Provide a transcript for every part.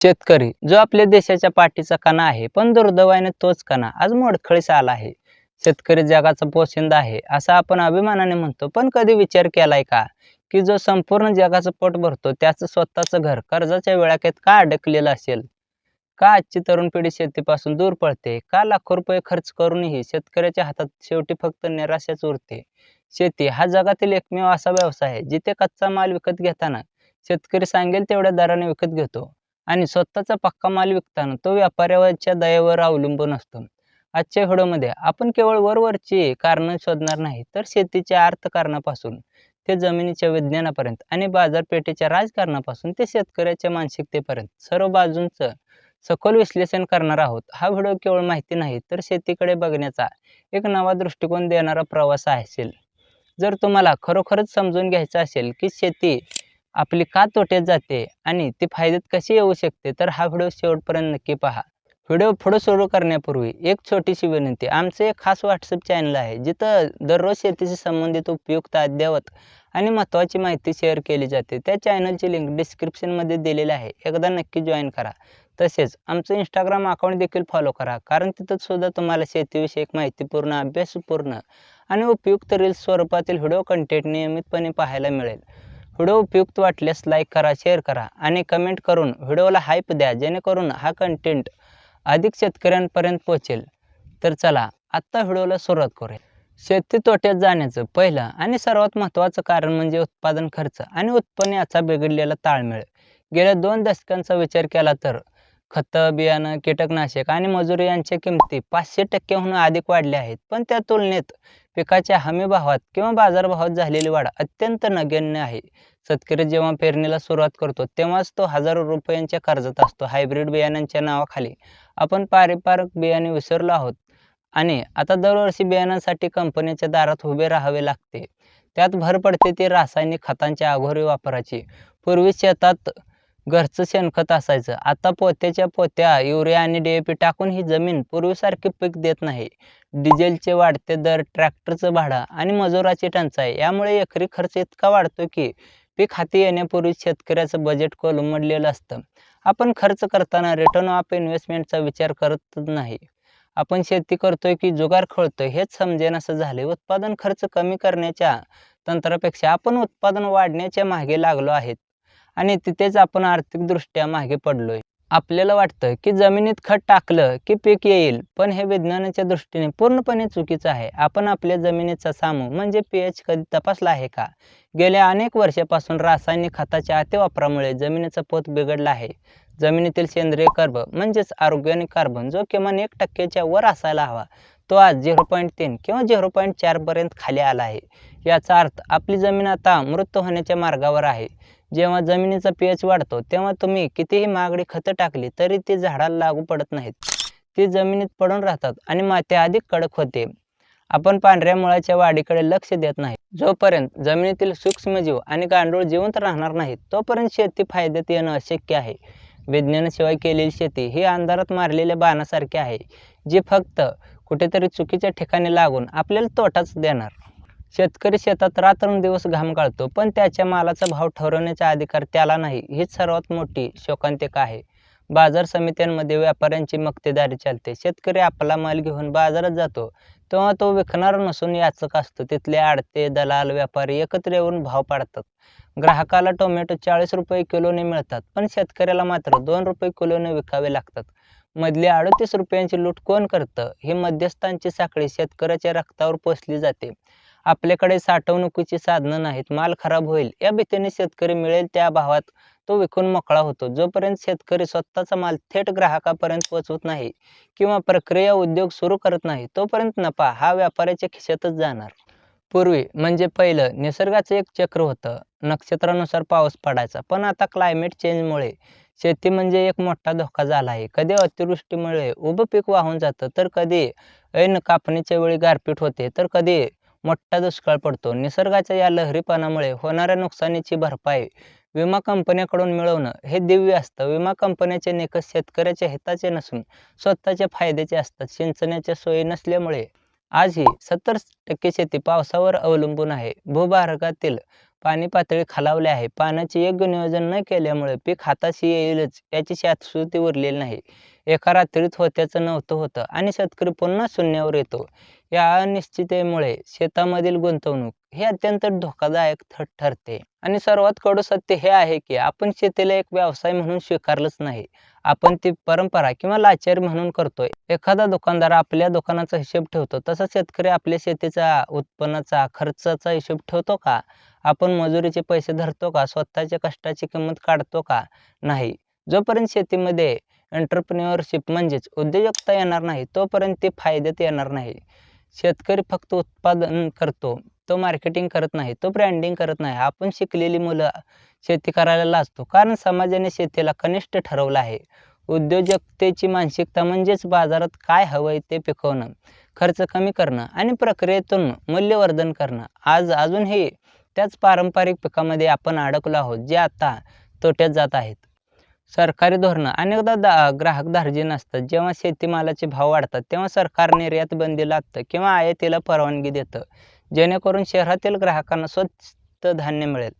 शेतकरी जो आपल्या देशाच्या पाठीचा कणा आहे, पण दुर्दैवाने तोच कणा आज मोडकळीस आला आहे. शेतकरी जगाचा पोशिंदा आहे असं आपण अभिमानाने म्हणतो, पण कधी विचार केलाय का की जो संपूर्ण जगाचं पोट भरतो त्याचं स्वतःचं घर कर्जाच्या विळाक्यात का अडकलेलं असेल? का आजची तरुण पिढी शेतीपासून दूर पळते? का लाखो रुपये खर्च करूनही शेतकऱ्याच्या हातात शेवटी फक्त निराशाच उरते? शेती हा जगातील एकमेव असा व्यवसाय आहे जिथे कच्चा माल विकत घेताना शेतकरी सांगेल तेवढ्या दराने विकत घेतो आणि स्वतःचा पक्का माल विकताना तो व्यापाऱ्याच्या दयेवर अवलंबून असतो. आजच्या व्हिडिओमध्ये आपण केवळ वरवरची कारणं शोधणार नाही, तर शेतीच्या अर्थकारणापासून ते जमिनीच्या विज्ञानापर्यंत आणि बाजारपेठेच्या राजकारणापासून ते शेतकऱ्याच्या मानसिकतेपर्यंत सर्व बाजूंचं सखोल विश्लेषण करणार आहोत. हा व्हिडिओ केवळ माहिती नाही, तर शेतीकडे बघण्याचा एक नवा दृष्टिकोन देणारा प्रवास असेल. जर तुम्हाला खरोखरच समजून घ्यायचं असेल की शेती आपली का तोट्यात जाते आणि ती फायद्यात कशी येऊ शकते, तर हा व्हिडिओ शेवटपर्यंत नक्की पहा. व्हिडिओ पुढे सुरू करण्यापूर्वी एक छोटीशी विनंती. आमचं एक खास व्हॉट्सअप चॅनल आहे जिथं दररोज शेतीशी संबंधित उपयुक्त, अद्ययावत आणि महत्त्वाची माहिती शेअर केली जाते. त्या चॅनलची लिंक डिस्क्रिप्शनमध्ये दिलेली आहे. एकदा नक्की जॉईन करा. तसेच आमचं इंस्टाग्राम अकाउंट देखील फॉलो करा, कारण तिथं सुद्धा तुम्हाला शेतीविषयक माहितीपूर्ण, अभ्यासपूर्ण आणि उपयुक्त रील्स स्वरूपातील व्हिडिओ कंटेंट नियमितपणे पाहायला मिळेल. व्हिडिओ उपयुक्त वाटल्यास लाईक करा, शेअर करा आणि कमेंट करून व्हिडिओला हाईप द्या, जेणेकरून हा कंटेंट अधिक शेतकऱ्यांपर्यंत पोहोचेल. तर चला आत्ता व्हिडिओला सुरुवात करूया. शेती तोट्यात जाण्याचं पहिलं आणि सर्वात महत्त्वाचं कारण म्हणजे उत्पादन खर्च आणि उत्पन्न याचा बिघडलेला ताळमेळ. गेल्या 2 दशकांचा विचार केला तर खतं, बियाणं, कीटकनाशक आणि मजुरी यांच्या किमती 500% अधिक वाढल्या आहेत. पण त्या तुलनेत पिकाच्या हमी भावात किंवा बाजारभावात झालेली वाढ अत्यंत नगण्य आहे. शेतकरी जेव्हा पेरणीला सुरुवात करतो तेव्हाच तो हजारो रुपयांच्या कर्जात असतो. हायब्रिड बियाण्यांच्या नावाखाली आपण पारंपरिक बियाणे विसरलो आहोत आणि आता दरवर्षी बियाणांसाठी कंपन्यांच्या दारात उभे राहावे लागते. त्यात भर पडते ती रासायनिक खतांच्या अघोरी वापराची. पूर्वी शेतात घरचं शेणखत असायचं. आता पोत्याच्या पोत्या युरिया आणि DAP टाकून ही जमीन पूर्वीसारखी पीक देत नाही. डिझेलचे वाढते दर, ट्रॅक्टरचं भाडं आणि मजुराची टंचाई यामुळे एकरी खर्च इतका वाढतो की पीक हाती येण्यापूर्वी शेतकऱ्याचं बजेट कोलमडलेलं असतं. आपण खर्च करताना रिटर्न ऑफ इन्व्हेस्टमेंटचा विचार करतच नाही. आपण शेती करतोय की जुगार खेळतोय हेच समजेनासं झाले. उत्पादन खर्च कमी करण्याच्या तंत्रापेक्षा आपण उत्पादन वाढण्याच्या मागे लागलो आहेत आणि तिथेच आपण आर्थिकदृष्ट्या मागे पडलोय. आपल्याला वाटतं की जमिनीत खत टाकलं की पीक येईल, पण हे विज्ञानाच्या दृष्टीने पूर्णपणे चुकीचं आहे. आपण आपल्या जमिनीचा सामू म्हणजे pH कधी तपासला आहे का? गेल्या अनेक वर्षापासून रासायनिक खताच्या अतिवापरामुळे जमिनीचा पोत बिघडला आहे. जमिनीतील सेंद्रिय कर्ब म्हणजेच ऑर्गॅनिक कार्बन जो किमान 1% वर असायला हवा, तो आज 0.3 किंवा 0.4 पर्यंत खाली आला आहे. याचा अर्थ आपली जमीन आता मृत होण्याच्या मार्गावर आहे. जेव्हा जमिनीचा pH वाढतो तेव्हा तुम्ही कितीही महागडी खतं टाकली तरी ती झाडाला लागू पडत नाहीत. ती जमिनीत पडून राहतात आणि माती अधिक कडक होते. आपण पांढऱ्या मुळाच्या वाढीकडे लक्ष देत नाही. जोपर्यंत जमिनीतील सूक्ष्मजीव आणि गांडूळ जिवंत राहणार नाहीत, तोपर्यंत शेती फायद्यात येणं अशक्य आहे. विज्ञानाशिवाय केलेली शेती ही अंधारात मारलेल्या बाणासारखी आहे, जी फक्त कुठेतरी चुकीच्या ठिकाणी लागून आपल्याला तोटाच देणार. शेतकरी शेतात रात्रंदिवस घाम गाळतो, पण त्याच्या मालाचा भाव ठरवण्याचा अधिकार त्याला नाही. हीच सर्वात मोठी शोकांतिका आहे. बाजार समित्यांमध्ये व्यापाऱ्यांची मक्तेदारी चालते. शेतकरी आपला माल घेऊन बाजारात जातो तेव्हा तो विकणार नसून याचक असतो. तिथले आडते, दलाल, व्यापारी एकत्र येऊन भाव पाडतात. ग्राहकाला टोमॅटो 40 रुपये किलोने मिळतात, पण शेतकऱ्याला मात्र 2 रुपये किलोने विकावे लागतात. मधली 38 रुपयांची लूट कोण करतं? ही मध्यस्थांची साखळी शेतकऱ्याच्या रक्तावर पोसली जाते. आपल्याकडे साठवणुकीची साधनं नाहीत, माल खराब होईल या भीतीने शेतकरी मिळेल त्या भावात तो विकून मोकळा होतो. जोपर्यंत शेतकरी स्वतःचा माल थेट ग्राहकापर्यंत पोहोचवत नाही किंवा प्रक्रिया उद्योग सुरू करत नाही, तोपर्यंत नफा हा व्यापाऱ्याच्या खिशातच जाणार. पूर्वी म्हणजे पहिलं निसर्गाचं एक चक्र होतं. नक्षत्रानुसार पाऊस पडायचा. पण आता क्लायमेट चेंजमुळे शेती म्हणजे एक मोठा धोका झाला आहे. कधी अतिवृष्टीमुळे उभं पीक वाहून जातं, तर कधी ऐन कापणीच्या वेळी गारपीट होते, तर कधी मोठा दुष्काळ पडतो. निसर्गाच्या या लहरीपणामुळे होणाऱ्या नुकसानीची भरपाई विमा कंपन्यांकडून मिळवणं हे दिव्य असतं. विमा कंपन्यांचे निकष शेतकऱ्याच्या हिताचे नसून स्वतःच्या फायद्याचे असतात. सिंचनाच्या सोयी नसल्यामुळे आजही 70% शेती पावसावर अवलंबून आहे. भूभागातील पाणी पातळी खालावली आहे. पाण्याचे योग्य नियोजन न केल्यामुळे पीक हाताशी येईलच याची शाश्वती उरलेली नाही. एका रात्रीत होत्याचं नव्हतं होतं आणि शेतकरी पुन्हा शून्यावर येतो. या अनिश्चिततेमुळे शेतामधील गुंतवणूक हे अत्यंत धोकादायक ठरते. आणि सर्वात कडू सत्य हे आहे की आपण शेतीला एक व्यवसाय म्हणून स्वीकारलंच नाही. आपण ती परंपरा किंवा लाचारी म्हणून करतोय. एखादा दुकानदार आपल्या दुकानाचा हिशोब ठेवतो, तसा शेतकरी आपल्या शेतीचा, उत्पन्नाचा, खर्चाचा हिशोब ठेवतो का? आपण मजुरीचे पैसे धरतो का? स्वतःच्या कष्टाची किंमत काढतो का? नाही. जोपर्यंत शेतीमध्ये एंटरप्रेन्युअरशिप म्हणजेच उद्योजकता येणार नाही, तोपर्यंत ते फायद्यात येणार नाही. शेतकरी फक्त उत्पादन करतो, तो मार्केटिंग करत नाही, तो ब्रँडिंग करत नाही. आपण शिकलेली मुलं शेती करायला लाजतो, कारण समाजाने शेतीला कनिष्ठ ठरवलं आहे. उद्योजकतेची मानसिकता म्हणजेच बाजारात काय हवंय ते पिकवणं, खर्च कमी करणं आणि प्रक्रियेतून मूल्यवर्धन करणं. आज अजूनही त्याच पारंपरिक पिकामध्ये आपण अडकलो आहोत, जे आता तोट्यात जात आहेत. सरकारी धोरणं अनेकदा ग्राहक धार्जिन नसतात. जेव्हा शेतीमालाचे भाव वाढतात, तेव्हा सरकार निर्यात बंदी लादतं किंवा आयातीला परवानगी देतं, जेणेकरून शहरातील ग्राहकांना स्वस्त धान्य मिळेल.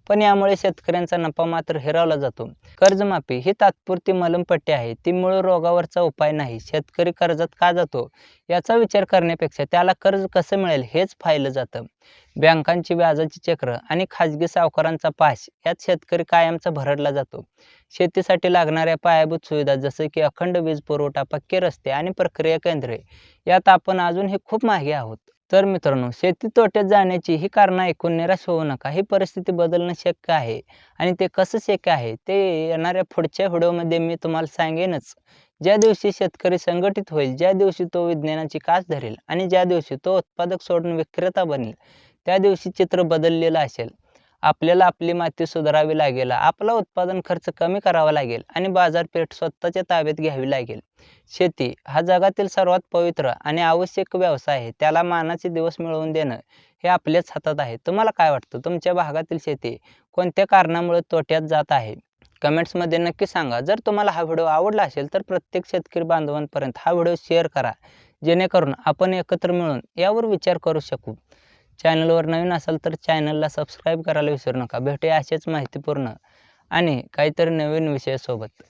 पण यामुळे शेतकऱ्यांचा नफा मात्र हिरावला जातो. कर्जमाफी ही तात्पुरती मलमपट्टी आहे, ती मूळ रोगावरचा उपाय नाही. शेतकरी कर्जात का जातो याचा विचार करण्यापेक्षा त्याला कर्ज कसं मिळेल हेच पाहिलं जातं. बँकांची व्याजाची चक्र आणि खाजगी सावकारांचा पाश यात शेतकरी कायमचा भरडला जातो. शेतीसाठी लागणाऱ्या पायाभूत सुविधा जसे की अखंड वीज पुरवठा, पक्के रस्ते आणि प्रक्रिया केंद्रे यात आपण अजूनही खूप मागे आहोत. तर मित्रांनो, शेती तोट्यात जाण्याची ही कारणं ऐकून निराश होऊ नका. ही परिस्थिती बदलणं शक्य आहे आणि ते कसं शक्य आहे ते येणाऱ्या पुढच्या व्हिडिओमध्ये मी तुम्हाला सांगेनच. ज्या दिवशी शेतकरी संघटित होईल, ज्या दिवशी तो विज्ञानाची कास धरेल आणि ज्या दिवशी तो उत्पादक सोडून विक्रेता बनेल, त्या दिवशी चित्र बदललेलं असेल. आपल्याला आपली माती सुधारावी लागेल, आपला उत्पादन खर्च कमी करावा लागेल आणि बाजारपेठ स्वतःच्या ताब्यात घ्यावी लागेल. शेती हा जगातील सर्वात पवित्र आणि आवश्यक व्यवसाय आहे. त्याला मानाचे दिवस मिळवून देणं हे आपल्याच हातात आहे. तुम्हाला काय वाटतं? तुमच्या भागातील शेती कोणत्या कारणामुळे तोट्यात जात आहे? कमेंट्समध्ये नक्की सांगा. जर तुम्हाला हा व्हिडिओ आवडला असेल तर प्रत्येक शेतकरी बांधवांपर्यंत हा व्हिडिओ शेअर करा, जेणेकरून आपण एकत्र मिळून यावर विचार करू शकू. चॅनलवर नवीन असाल तर चॅनलला सबस्क्राईब करायला विसरू नका. भेटूया अशाच माहितीपूर्ण आणि काहीतरी नवीन विषयासोबत.